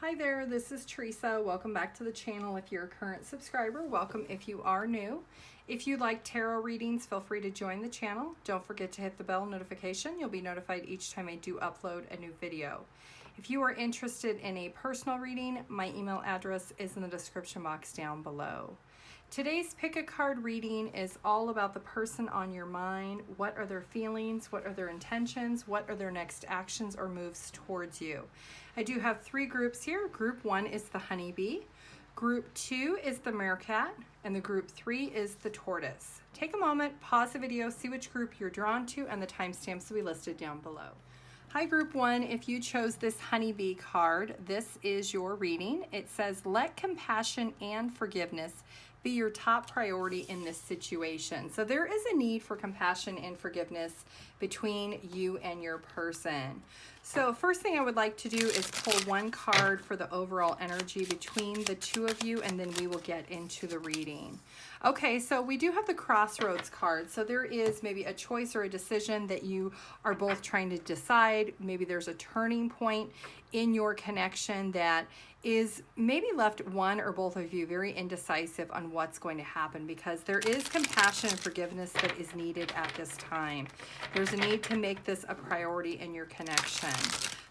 Hi there, this is Teresa. Welcome back to the channel. If you're a current subscriber, welcome if you are new. If you like tarot readings, feel free to join the channel. Don't forget to hit the bell notification. You'll be notified each time I do upload a new video. If you are interested in a personal reading, my email address is in the description box down below. Today's pick a card reading is all about the person on your mind. What are their feelings? What are their intentions? What are their next actions or moves towards you? I do have three groups here. Group 1 is the honeybee. Group 2 is the meerkat. And the group 3 is the tortoise. Take a moment, pause the video, see which group you're drawn to, and the timestamps will be listed down below. Hi Group 1, if you chose this honeybee card, this is your reading. It says, let compassion and forgiveness be your top priority in this situation. So there is a need for compassion and forgiveness between you and your person. So first thing I would like to do is pull one card for the overall energy between the two of you, and then we will get into the reading. Okay, so we do have the crossroads card. So there is maybe a choice or a decision that you are both trying to decide. Maybe there's a turning point in your connection that is maybe left one or both of you very indecisive on what's going to happen, because there is compassion and forgiveness that is needed at this time. There's a need to make this a priority in your connection.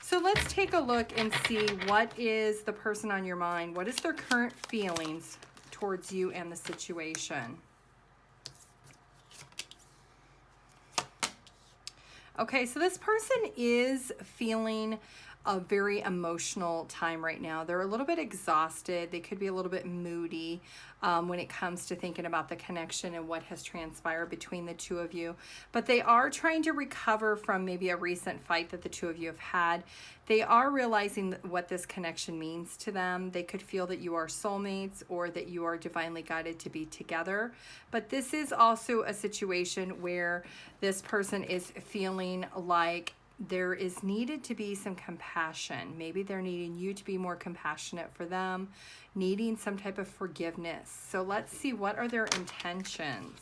So let's take a look and see what is the person on your mind. What is their current feelings towards you and the situation? Okay, so this person is feeling a very emotional time right now. They're a little bit exhausted. They could be a little bit moody when it comes to thinking about the connection and what has transpired between the two of you. But they are trying to recover from maybe a recent fight that the two of you have had. They are realizing what this connection means to them. They could feel that you are soulmates or that you are divinely guided to be together. But this is also a situation where this person is feeling like there is needed to be some compassion. Maybe they're needing you to be more compassionate for them, needing some type of forgiveness. So let's see, what are their intentions?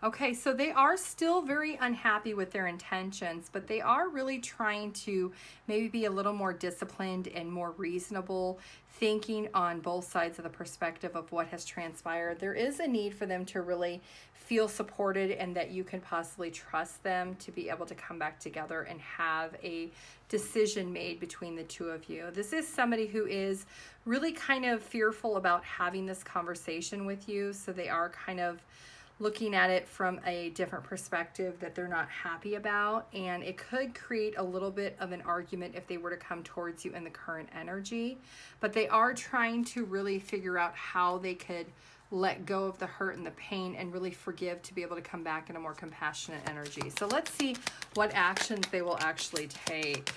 Okay, so they are still very unhappy with their intentions, but they are really trying to maybe be a little more disciplined and more reasonable, thinking on both sides of the perspective of what has transpired. There is a need for them to really feel supported and that you can possibly trust them to be able to come back together and have a decision made between the two of you. This is somebody who is really kind of fearful about having this conversation with you, so they are kind of looking at it from a different perspective that they're not happy about, and it could create a little bit of an argument if they were to come towards you in the current energy. But they are trying to really figure out how they could let go of the hurt and the pain and really forgive to be able to come back in a more compassionate energy. So let's see what actions they will actually take.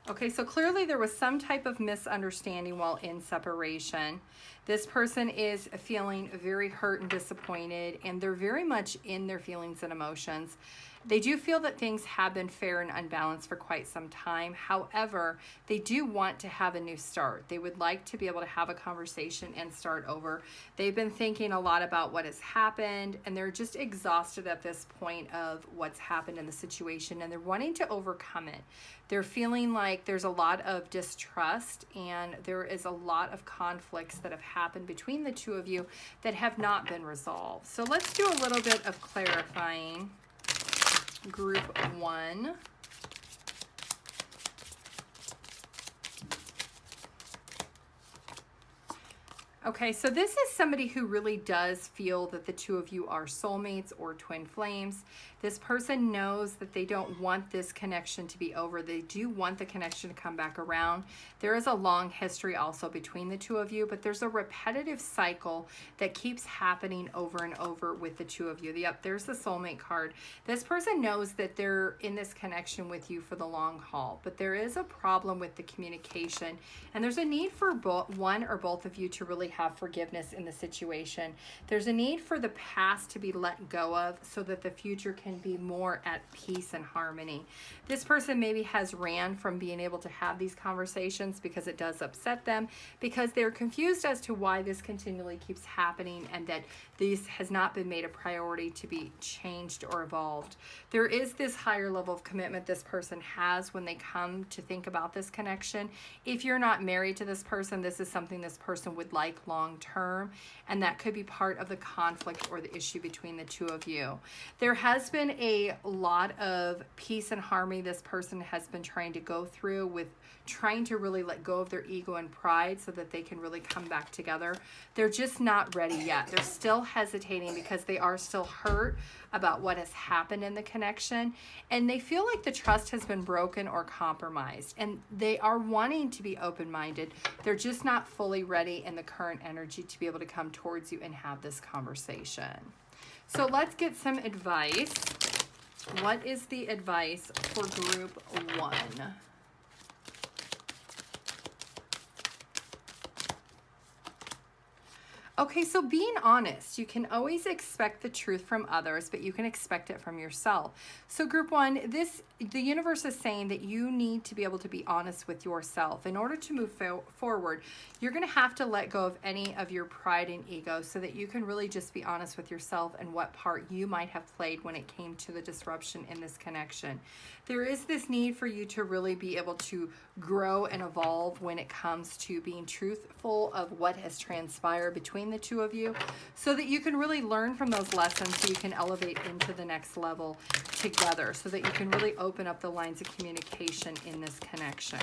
Okay, so clearly there was some type of misunderstanding while in separation. This person is feeling very hurt and disappointed, and they're very much in their feelings and emotions. They do feel that things have been fair and unbalanced for quite some time. However, they do want to have a new start. They would like to be able to have a conversation and start over. They've been thinking a lot about what has happened, and they're just exhausted at this point of what's happened in the situation, and they're wanting to overcome it. They're feeling like there's a lot of distrust, and there is a lot of conflicts that have happened between the two of you that have not been resolved. So let's do a little bit of clarifying. Group 1. Okay, so this is somebody who really does feel that the two of you are soulmates or twin flames. This person knows that they don't want this connection to be over. They do want the connection to come back around. There is a long history also between the two of you, but there's a repetitive cycle that keeps happening over and over with the two of you. Yep, there's the soulmate card. This person knows that they're in this connection with you for the long haul, but there is a problem with the communication, and there's a need for one or both of you to really have forgiveness in the situation. There's a need for the past to be let go of so that the future can be more at peace and harmony. This person maybe has ran from being able to have these conversations because it does upset them, because they're confused as to why this continually keeps happening and that this has not been made a priority to be changed or evolved. There is this higher level of commitment this person has when they come to think about this connection. If you're not married to this person, this is something this person would like long term, and that could be part of the conflict or the issue between the two of you. There has been a lot of peace and harmony this person has been trying to go through with trying to really let go of their ego and pride so that they can really come back together. They're just not ready yet. They're still hesitating because they are still hurt about what has happened in the connection, and they feel like the trust has been broken or compromised, and they are wanting to be open-minded. They're just not fully ready in the current energy to be able to come towards you and have this conversation. So let's get some advice. What is the advice for group 1? Okay, so being honest, you can always expect the truth from others, but you can expect it from yourself. So group 1, the universe is saying that you need to be able to be honest with yourself. In order to move forward, you're going to have to let go of any of your pride and ego so that you can really just be honest with yourself and what part you might have played when it came to the disruption in this connection. There is this need for you to really be able to grow and evolve when it comes to being truthful of what has transpired between the two of you so that you can really learn from those lessons so you can elevate into the next level together, so that you can really open up the lines of communication in this connection.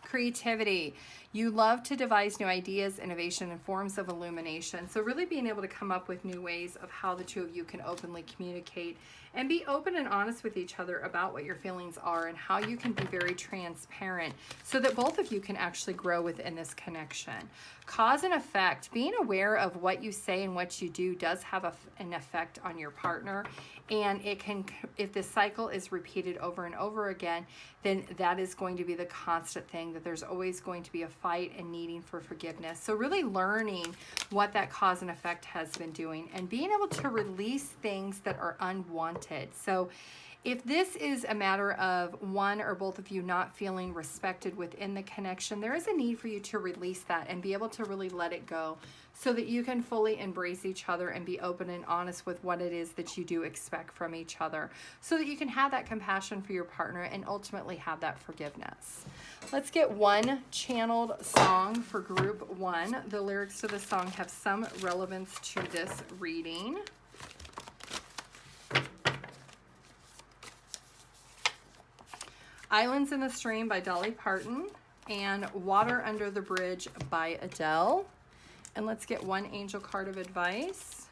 Creativity. You love to devise new ideas, innovation, and forms of illumination. So really being able to come up with new ways of how the two of you can openly communicate and be open and honest with each other about what your feelings are and how you can be very transparent so that both of you can actually grow within this connection. Cause and effect. Being aware of what you say and what you do does have an effect on your partner, and it can, if this cycle is repeated over and over again, then that is going to be the constant thing, that there's always going to be a fight and needing for forgiveness. So really learning what that cause and effect has been doing and being able to release things that are unwanted. So if this is a matter of one or both of you not feeling respected within the connection, there is a need for you to release that and be able to really let it go so that you can fully embrace each other and be open and honest with what it is that you do expect from each other so that you can have that compassion for your partner and ultimately have that forgiveness. Let's get one channeled song for group 1. The lyrics to the song have some relevance to this reading. Islands in the Stream by Dolly Parton and Water Under the Bridge by Adele. And let's get one angel card of advice.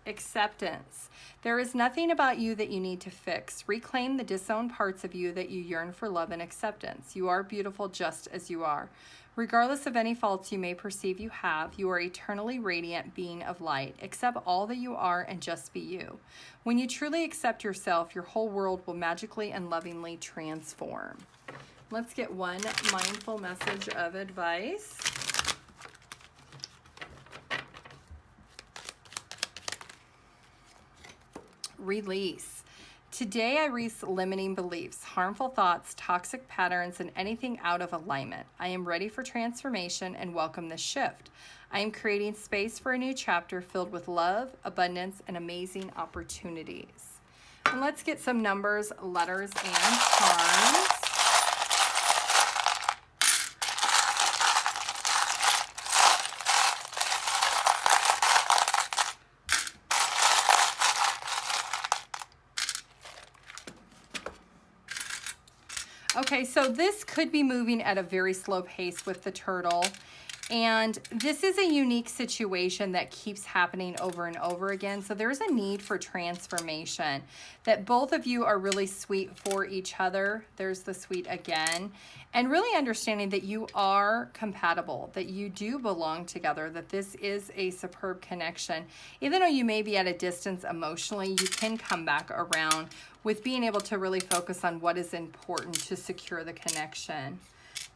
Acceptance. There is nothing about you that you need to fix. Reclaim the disowned parts of you that you yearn for love and acceptance. You are beautiful just as you are. Regardless of any faults you may perceive you have, you are eternally radiant being of light. Accept all that you are and just be you. When you truly accept yourself, your whole world will magically and lovingly transform. Let's get one mindful message of advice. Release. Today I release limiting beliefs, harmful thoughts, toxic patterns, and anything out of alignment. I am ready for transformation and welcome this shift. I am creating space for a new chapter filled with love, abundance, and amazing opportunities. And let's get some numbers, letters, and charms. Okay, so this could be moving at a very slow pace with the turtle. And this is a unique situation that keeps happening over and over again. So there's a need for transformation, that both of you are really sweet for each other. There's the sweet again. And really understanding that you are compatible, that you do belong together, that this is a superb connection. Even though you may be at a distance emotionally, you can come back around with being able to really focus on what is important to secure the connection.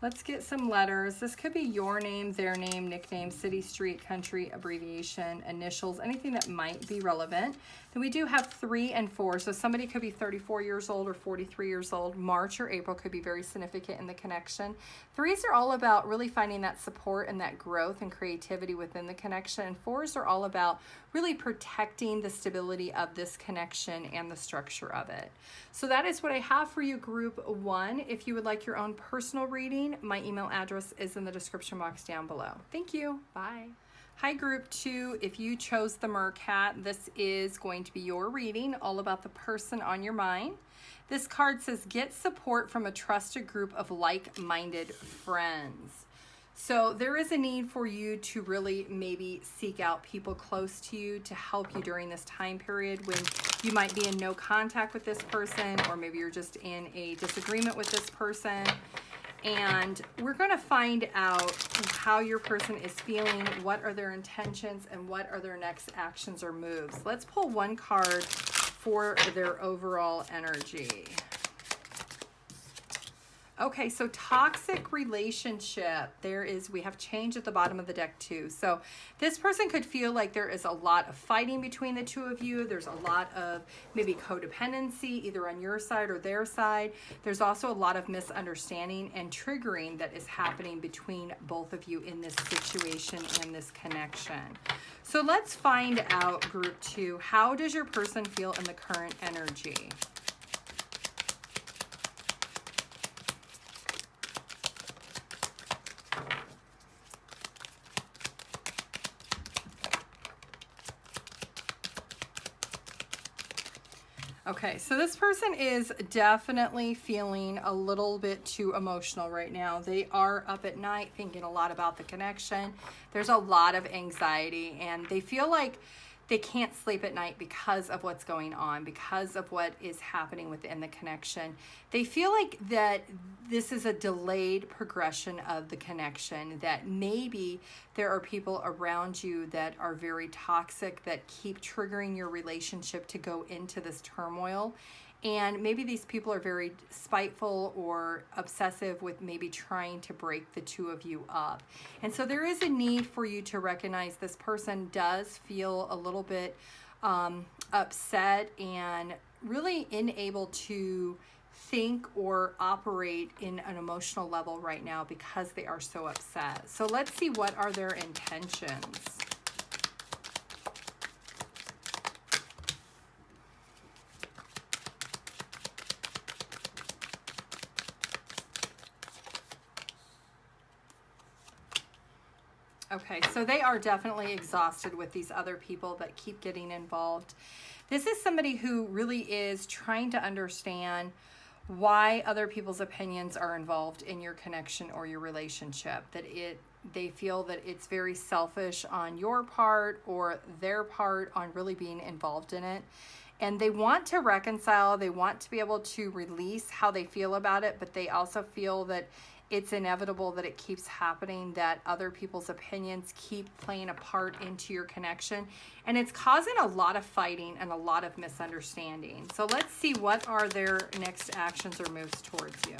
Let's get some letters. This could be your name, their name, nickname, city, street, country, abbreviation, initials, anything that might be relevant. Then we do have 3 and 4. So somebody could be 34 years old or 43 years old. March or April could be very significant in the connection. 3s are all about really finding that support and that growth and creativity within the connection. And 4s are all about really protecting the stability of this connection and the structure of it. So that is what I have for you, group 1. If you would like your own personal reading, my email address is in the description box down below. Thank you. Bye. Hi, group 2. If you chose the Mercat, this is going to be your reading, all about the person on your mind. This card says, get support from a trusted group of like-minded friends. So there is a need for you to really maybe seek out people close to you to help you during this time period when you might be in no contact with this person, or maybe you're just in a disagreement with this person. And we're going to find out how your person is feeling, what are their intentions, and what are their next actions or moves. Let's pull one card for their overall energy. Okay, so toxic relationship. We have change at the bottom of the deck too. So this person could feel like there is a lot of fighting between the two of you. There's a lot of maybe codependency, either on your side or their side. There's also a lot of misunderstanding and triggering that is happening between both of you in this situation and this connection. So let's find out, group 2, how does your person feel in the current energy? Okay, so this person is definitely feeling a little bit too emotional right now. They are up at night thinking a lot about the connection. There's a lot of anxiety, and they feel like they can't sleep at night because of what's going on, because of what is happening within the connection. They feel like that this is a delayed progression of the connection, that maybe there are people around you that are very toxic, that keep triggering your relationship to go into this turmoil. And maybe these people are very spiteful or obsessive with maybe trying to break the two of you up. And so there is a need for you to recognize this person does feel a little bit upset and really unable to think or operate in an emotional level right now because they are so upset. So let's see, what are their intentions? Okay, so they are definitely exhausted with these other people that keep getting involved. This is somebody who really is trying to understand why other people's opinions are involved in your connection or your relationship. They feel that it's very selfish on your part or their part on really being involved in it. And they want to reconcile, they want to be able to release how they feel about it, but they also feel that it's inevitable that it keeps happening, that other people's opinions keep playing a part into your connection, and it's causing a lot of fighting and a lot of misunderstanding. So let's see, what are their next actions or moves towards you?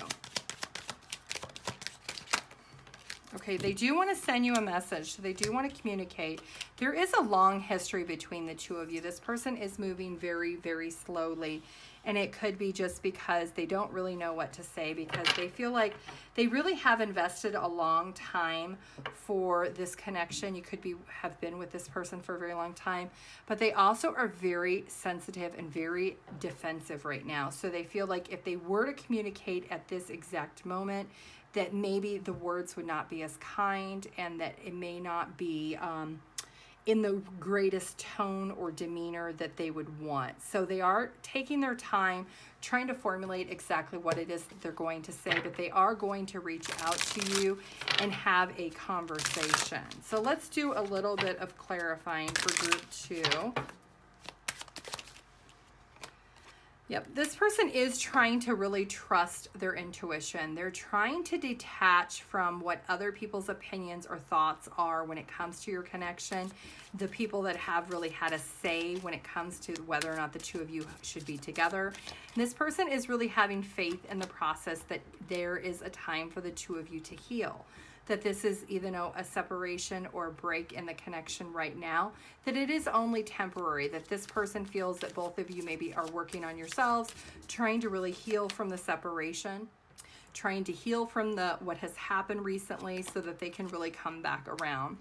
Okay, they do want to send you a message. So they do want to communicate. There is a long history between the two of you. This person is moving very, very slowly. And it could be just because they don't really know what to say, because they feel like they really have invested a long time for this connection. You could have been with this person for a very long time, but they also are very sensitive and very defensive right now. So they feel like if they were to communicate at this exact moment, that maybe the words would not be as kind, and that it may not be in the greatest tone or demeanor that they would want. So they are taking their time trying to formulate exactly what it is that they're going to say, but they are going to reach out to you and have a conversation. So let's do a little bit of clarifying for group 2. Yep, this person is trying to really trust their intuition. They're trying to detach from what other people's opinions or thoughts are when it comes to your connection. The people that have really had a say when it comes to whether or not the two of you should be together. And this person is really having faith in the process that there is a time for the two of you to heal. That this is either a separation or a break in the connection right now, that it is only temporary, that this person feels that both of you maybe are working on yourselves, trying to really heal from the separation, trying to heal from what has happened recently so that they can really come back around.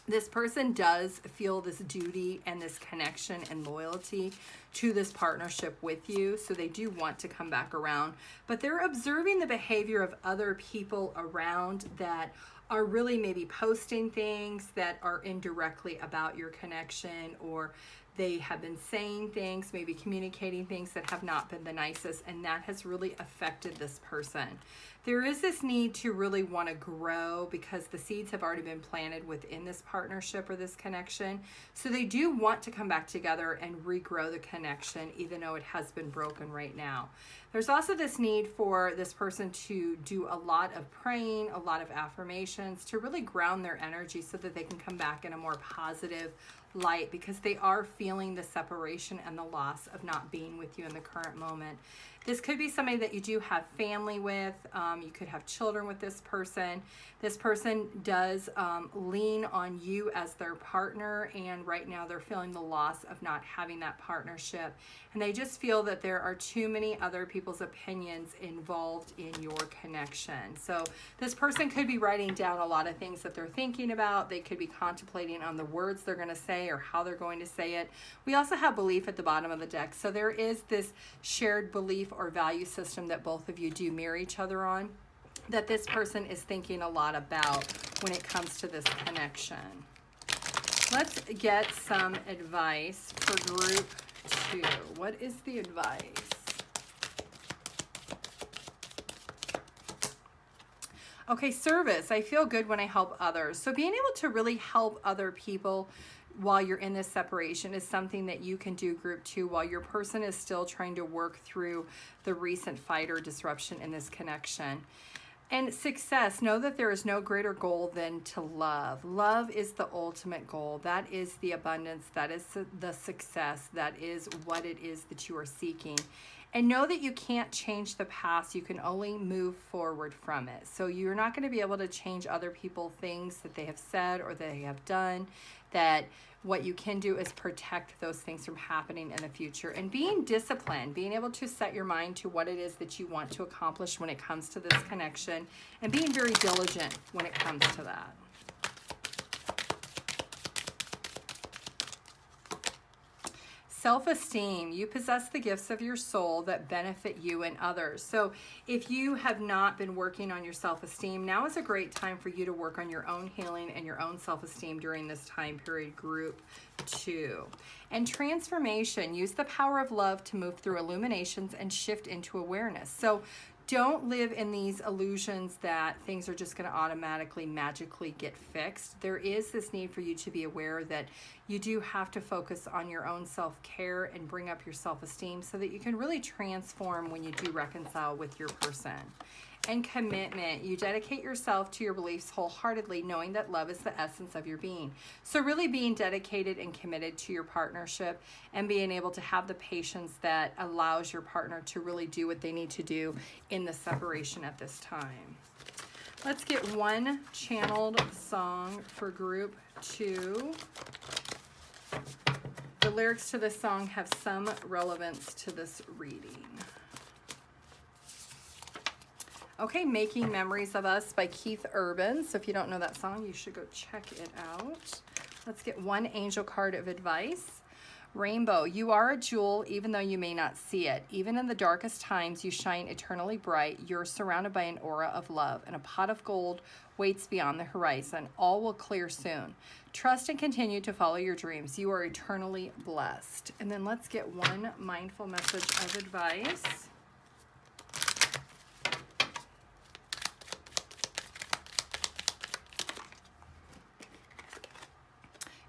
This person does feel this duty and this connection and loyalty to this partnership with you, so they do want to come back around, but they're observing the behavior of other people around that are really maybe posting things that are indirectly about your connection, or they have been saying things, maybe communicating things that have not been the nicest, and that has really affected this person. There is this need to really want to grow because the seeds have already been planted within this partnership or this connection. So they do want to come back together and regrow the connection, even though it has been broken right now. There's also this need for this person to do a lot of praying, a lot of affirmations to really ground their energy so that they can come back in a more positive light, because they are feeling the separation and the loss of not being with you in the current moment. This could be somebody that you do have family with. You could have children with this person. This person does lean on you as their partner, and right now they're feeling the loss of not having that partnership. And they just feel that there are too many other people's opinions involved in your connection. So this person could be writing down a lot of things that they're thinking about. They could be contemplating on the words they're going to say or how they're going to say it. We also have belief at the bottom of the deck. So there is this shared belief or value system that both of you do mirror each other on, that this person is thinking a lot about when it comes to this connection. Let's get some advice for group 2. What is the advice? Okay, service. I feel good when I help others. So being able to really help other people while you're in this separation is something that you can do, group 2, while your person is still trying to work through the recent fight or disruption in this connection. And success, know that there is no greater goal than to love. Love is the ultimate goal. That is the abundance. That is the success. That is what it is that you are seeking. And know that you can't change the past. You can only move forward from it. So you're not going to be able to change other people, things that they have said or they have done. That what you can do is protect those things from happening in the future. And being disciplined, being able to set your mind to what it is that you want to accomplish when it comes to this connection, and being very diligent when it comes to that. Self-esteem. You possess the gifts of your soul that benefit you and others. So if you have not been working on your self-esteem, now is a great time for you to work on your own healing and your own self-esteem during this time period, group 2. And transformation. Use the power of love to move through illuminations and shift into awareness. So don't live in these illusions that things are just going to automatically, magically get fixed. There is this need for you to be aware that you do have to focus on your own self-care and bring up your self-esteem so that you can really transform when you do reconcile with your person. And commitment. You dedicate yourself to your beliefs wholeheartedly, knowing that love is the essence of your being. So really being dedicated and committed to your partnership and being able to have the patience that allows your partner to really do what they need to do in the separation at this time. Let's get one channeled song for group 2. The lyrics to this song have some relevance to this reading. Okay, Making Memories of Us by Keith Urban. So if you don't know that song, you should go check it out. Let's get one angel card of advice. Rainbow, you are a jewel even though you may not see it. Even in the darkest times, you shine eternally bright. You're surrounded by an aura of love, and a pot of gold waits beyond the horizon. All will clear soon. Trust and continue to follow your dreams. You are eternally blessed. And then let's get one mindful message of advice.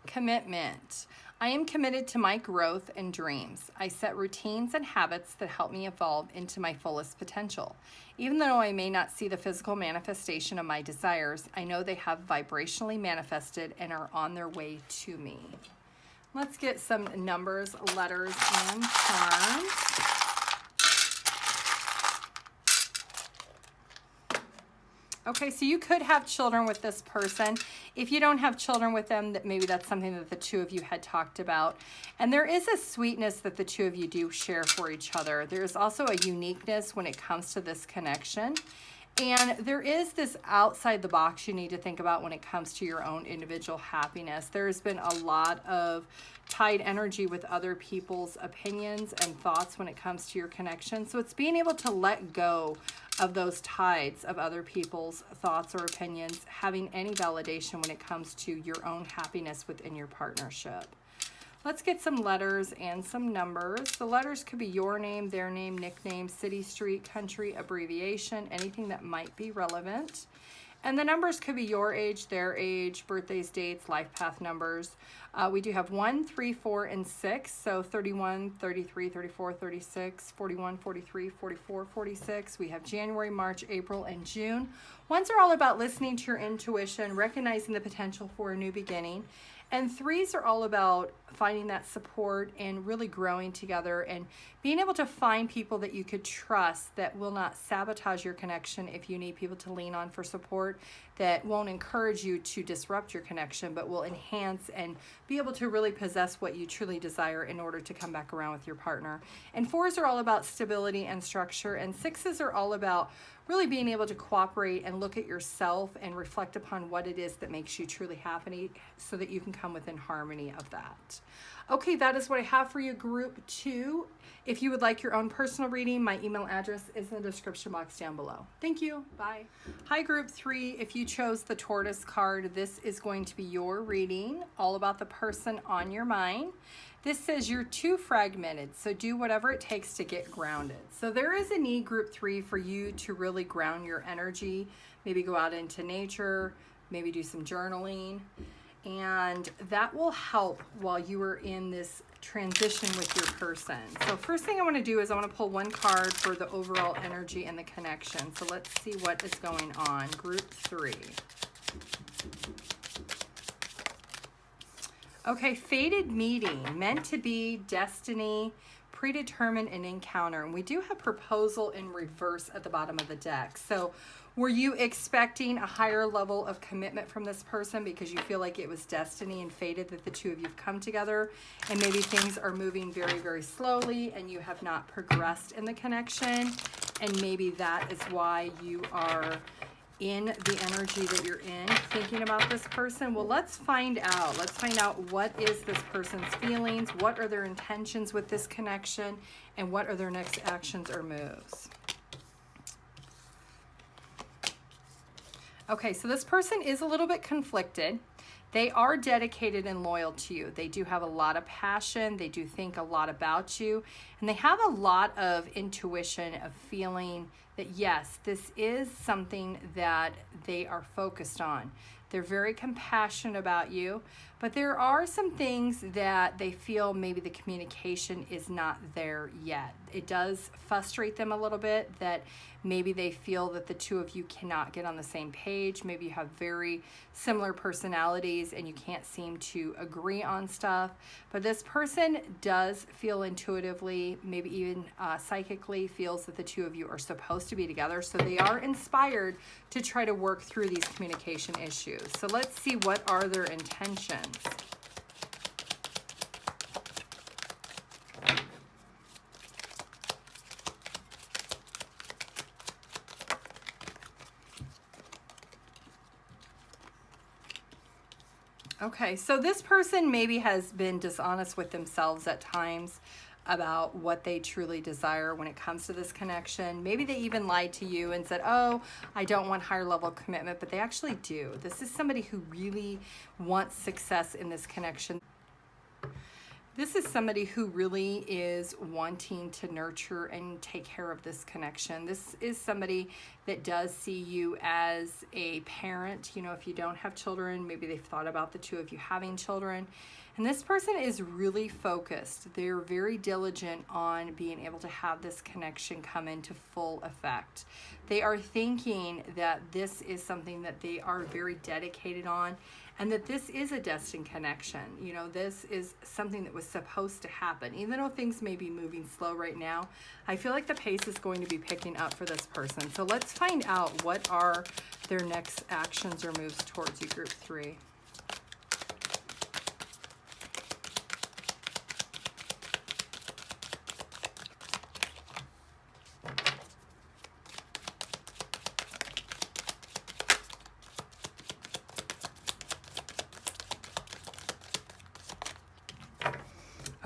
Commitment. I am committed to my growth and dreams. I set routines and habits that help me evolve into my fullest potential. Even though I may not see the physical manifestation of my desires, I know they have vibrationally manifested and are on their way to me. Let's get some numbers, letters, and charms. Okay, so you could have children with this person. If you don't have children with them, that maybe that's something that the two of you had talked about. And there is a sweetness that the two of you do share for each other. There is also a uniqueness when it comes to this connection. And there is this outside the box you need to think about when it comes to your own individual happiness. There's been a lot of tied energy with other people's opinions and thoughts when it comes to your connection. So it's being able to let go of those tides of other people's thoughts or opinions, having any validation when it comes to your own happiness within your partnership. Let's get some letters and some numbers. The letters could be your name, their name, nickname, city, street, country, abbreviation, anything that might be relevant. And the numbers could be your age, their age, birthdays, dates, life path numbers. We do have 1, 3, 4, and 6. So 31, 33, 34, 36, 41, 43, 44, 46. We have January, March, April, and June. Ones are all about listening to your intuition, recognizing the potential for a new beginning. And 3s are all about finding that support and really growing together and being able to find people that you could trust that will not sabotage your connection if you need people to lean on for support, that won't encourage you to disrupt your connection, but will enhance and be able to really possess what you truly desire in order to come back around with your partner. And 4s are all about stability and structure, and 6s are all about really being able to cooperate and look at yourself and reflect upon what it is that makes you truly happy so that you can come within harmony of that. Okay, that is what I have for you, group 2. If you would like your own personal reading, my email address is in the description box down below. Thank you. Bye. Hi, group 3. If you chose the tortoise card, this is going to be your reading, all about the person on your mind. This says you're too fragmented, so do whatever it takes to get grounded. So there is a need, group 3, for you to really ground your energy, maybe go out into nature, maybe do some journaling, and that will help while you are in this transition with your person. So first thing I want to do is I want to pull one card for the overall energy and the connection. So let's see what is going on. Group 3. Okay, fated meeting, meant to be, destiny, predetermined, and encounter. And we do have proposal in reverse at the bottom of the deck. So were you expecting a higher level of commitment from this person because you feel like it was destiny and fated that the two of you have come together, and maybe things are moving very, very slowly and you have not progressed in the connection, and maybe that is why you are in the energy that you're in thinking about this person? Well, let's find out. Let's find out what is this person's feelings, what are their intentions with this connection, and what are their next actions or moves. Okay, so this person is a little bit conflicted. They are dedicated and loyal to you. They do have a lot of passion. They do think a lot about you. And they have a lot of intuition of feeling that, yes, this is something that they are focused on. They're very compassionate about you, but there are some things that they feel maybe the communication is not there yet. It does frustrate them a little bit that maybe they feel that the two of you cannot get on the same page. Maybe you have very similar personalities and you can't seem to agree on stuff. But this person does feel intuitively, maybe even psychically, feels that the two of you are supposed to be together. So they are inspired to try to work through these communication issues. So let's see, what are their intentions? Okay, so this person maybe has been dishonest with themselves at times about what they truly desire when it comes to this connection. Maybe they even lied to you and said, oh, I don't want higher level commitment, but they actually do. This is somebody who really wants success in this connection. This is somebody who really is wanting to nurture and take care of this connection. This is somebody that does see you as a parent. You know, if you don't have children, maybe they've thought about the two of you having children. And this person is really focused. They're very diligent on being able to have this connection come into full effect. They are thinking that this is something that they are very dedicated on, and that this is a destined connection. You know, this is something that was supposed to happen. Even though things may be moving slow right now, I feel like the pace is going to be picking up for this person. So let's find out what are their next actions or moves towards you, group 3.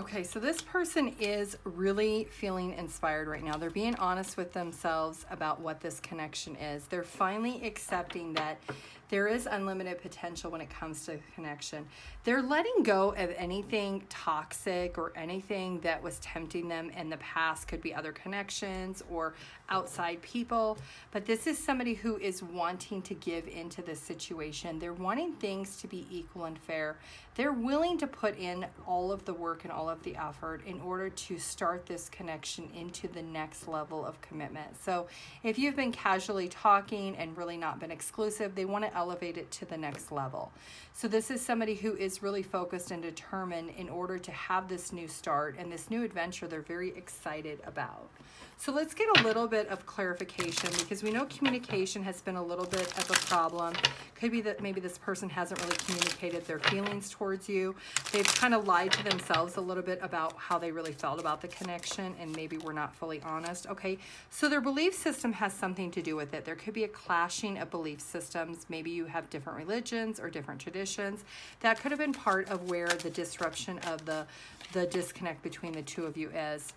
Okay, so this person is really feeling inspired right now. They're being honest with themselves about what this connection is. They're finally accepting that there is unlimited potential when it comes to connection. They're letting go of anything toxic or anything that was tempting them in the past. Could be other connections or outside people. But this is somebody who is wanting to give into this situation. They're wanting things to be equal and fair. They're willing to put in all of the work and all of the effort in order to start this connection into the next level of commitment. So if you've been casually talking and really not been exclusive, they want to elevate it to the next level. So this is somebody who is really focused and determined in order to have this new start and this new adventure they're very excited about. So let's get a little bit of clarification, because we know communication has been a little bit of a problem. Could be that maybe this person hasn't really communicated their feelings towards you. They've kind of lied to themselves a little bit about how they really felt about the connection, and maybe we're not fully honest. Okay, so their belief system has something to do with it. There could be a clashing of belief systems. Maybe you have different religions or different traditions. That could have been part of where the disruption of the disconnect between the two of you is.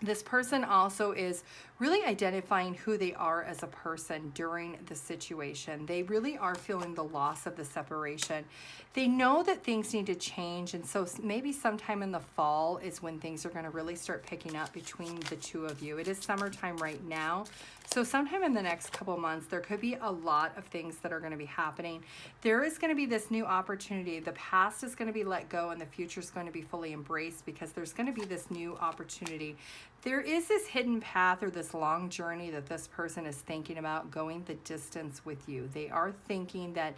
This person also is really identifying who they are as a person during the situation. They really are feeling the loss of the separation. They know that things need to change, and so maybe sometime in the fall is when things are going to really start picking up between the two of you. It is summertime right now, so sometime in the next couple months there could be a lot of things that are going to be happening. There is going to be this new opportunity. The past is going to be let go and the future is going to be fully embraced, because there's going to be this new opportunity. There is this hidden path or this long journey that this person is thinking about going the distance with you. They are thinking that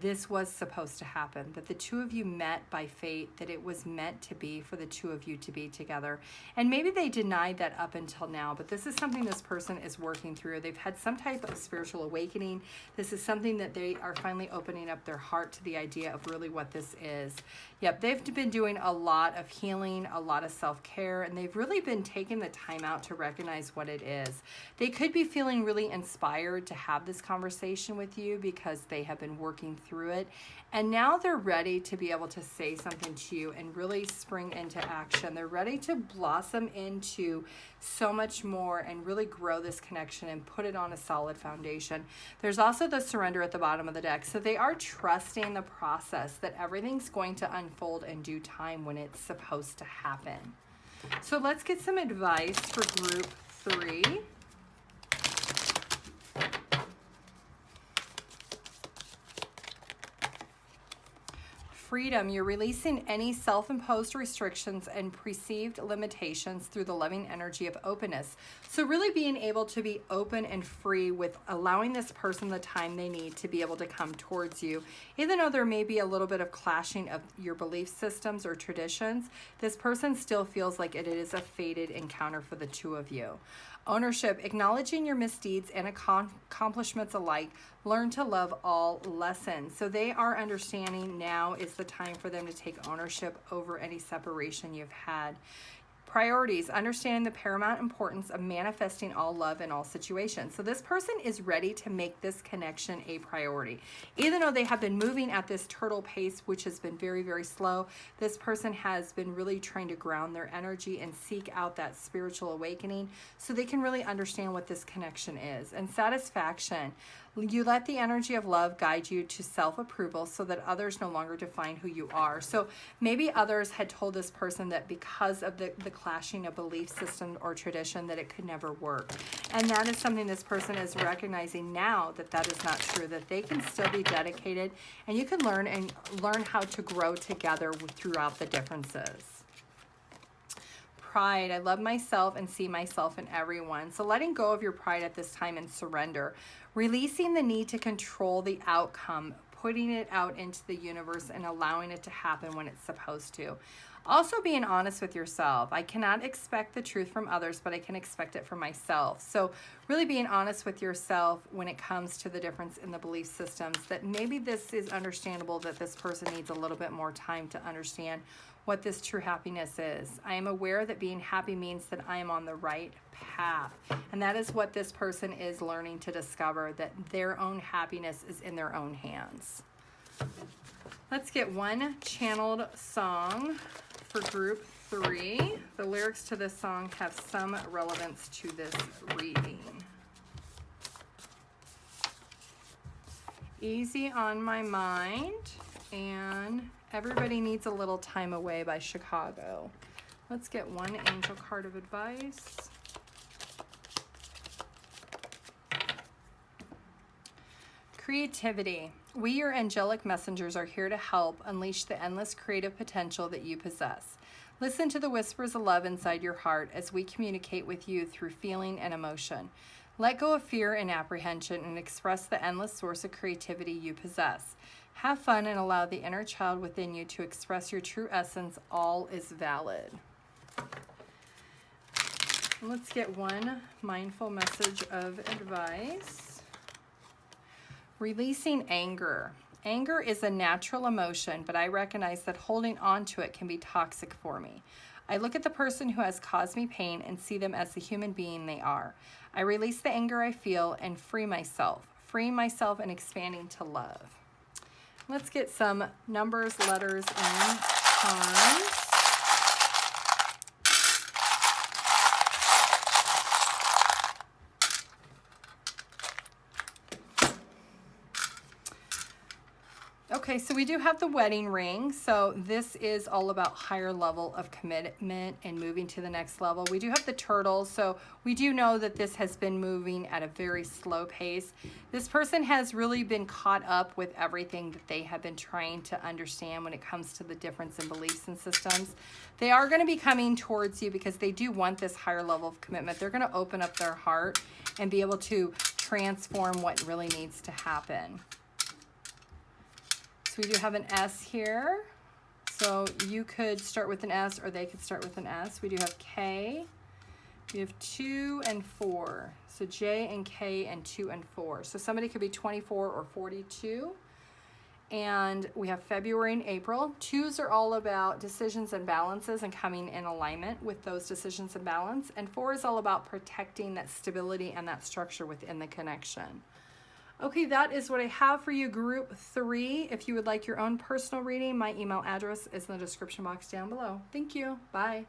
this was supposed to happen, that the two of you met by fate, that it was meant to be for the two of you to be together. And maybe they denied that up until now, but this is something this person is working through. They've had some type of spiritual awakening. This is something that they are finally opening up their heart to the idea of really what this is. Yep, they've been doing a lot of healing, a lot of self-care, and they've really been taking the time out to recognize what it is. They could be feeling really inspired to have this conversation with you because they have been working through it, and now they're ready to be able to say something to you and really spring into action. They're ready to blossom into so much more and really grow this connection and put it on a solid foundation. There's also the surrender at the bottom of the deck. So they are trusting the process, that everything's going to unfold in due time when it's supposed to happen. So let's get some advice for group 3. Freedom. You're releasing any self-imposed restrictions and perceived limitations through the loving energy of openness. So really being able to be open and free with allowing this person the time they need to be able to come towards you. Even though there may be a little bit of clashing of your belief systems or traditions, this person still feels like it is a fated encounter for the two of you. Ownership, acknowledging your misdeeds and accomplishments alike. Learn to love all lessons. So they are understanding now is the time for them to take ownership over any separation you've had. Priorities, understanding the paramount importance of manifesting all love in all situations. So this person is ready to make this connection a priority. Even though they have been moving at this turtle pace, which has been very, very slow, this person has been really trying to ground their energy and seek out that spiritual awakening so they can really understand what this connection is. And satisfaction, You let the energy of love guide you to self-approval so that others no longer define who you are. So maybe others had told this person that because of the clashing of belief system or tradition that it could never work. And that is something this person is recognizing now, that that is not true, that they can still be dedicated, and you can learn how to grow together throughout the differences. Pride. I love myself and see myself in everyone. So letting go of your pride at this time and surrender. Releasing the need to control the outcome, putting it out into the universe and allowing it to happen when it's supposed to. Also being honest with yourself. I cannot expect the truth from others, but I can expect it from myself. So really being honest with yourself when it comes to the difference in the belief systems, that maybe this is understandable that this person needs a little bit more time to understand what this true happiness is. I am aware that being happy means that I am on the right path. And that is what this person is learning to discover, that their own happiness is in their own hands. Let's get one channeled song for group 3. The lyrics to this song have some relevance to this reading. Easy on My Mind and Everybody Needs a Little Time Away by Chicago. Let's get one angel card of advice. Creativity. We, your angelic messengers, are here to help unleash the endless creative potential that you possess. Listen to the whispers of love inside your heart as we communicate with you through feeling and emotion. Let go of fear and apprehension and express the endless source of creativity you possess. Have fun and allow the inner child within you to express your true essence. All is valid. Let's get one mindful message of advice. Releasing anger. Anger is a natural emotion, but I recognize that holding on to it can be toxic for me. I look at the person who has caused me pain and see them as the human being they are. I release the anger I feel and free myself and expanding to love. Let's get some numbers, letters, and charms. Okay, so we do have the wedding ring. So this is all about higher level of commitment and moving to the next level. We do have the turtle. So we do know that this has been moving at a very slow pace. This person has really been caught up with everything that they have been trying to understand when it comes to the difference in beliefs and systems. They are going to be coming towards you because they do want this higher level of commitment. They're going to open up their heart and be able to transform what really needs to happen. So we do have an S here. So you could start with an S or they could start with an S. We do have K. We have 2 and 4. So J and K and 2 and 4. So somebody could be 24 or 42. And we have February and April. 2s are all about decisions and balances and coming in alignment with those decisions and balance. And 4 is all about protecting that stability and that structure within the connection. Okay, that is what I have for you, group 3. If you would like your own personal reading, my email address is in the description box down below. Thank you. Bye.